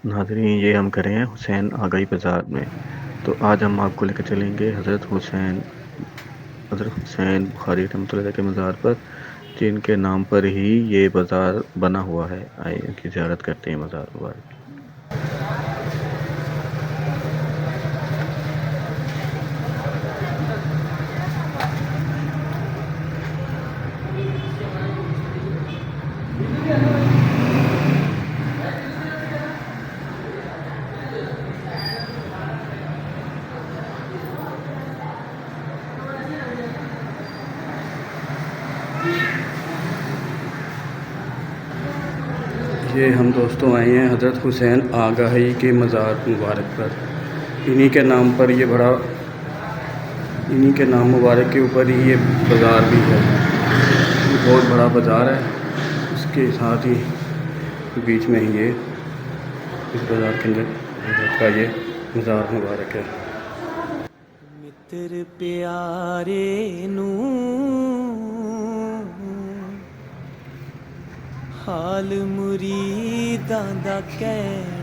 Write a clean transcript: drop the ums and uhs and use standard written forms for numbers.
नाज़रीन, ये हम खड़े हैं हुसैन आगाही बाज़ार में। तो आज हम आपको लेकर चलेंगे हज़रत हुसैन बुखारी रहमतुल्लाह अलैह के मज़ार पर, जिनके नाम पर ही ये बाज़ार बना हुआ है। आइए इनकी ज़ियारत करते हैं मज़ार मुबारक की। ये हम दोस्तों आए हैं हज़रत हुसैन आगाही के मज़ार मुबारक पर। इन्हीं के नाम पर ये बड़ा, इन्हीं के नाम मुबारक के ऊपर ही ये बाज़ार भी है। ये बहुत बड़ा बाज़ार है, इसके साथ ही बीच में ही ये इस बाज़ार के अंदर हज़रत का ये मज़ार मुबारक है। मित्र प्यारे नू हाल मुरीदां दा कहना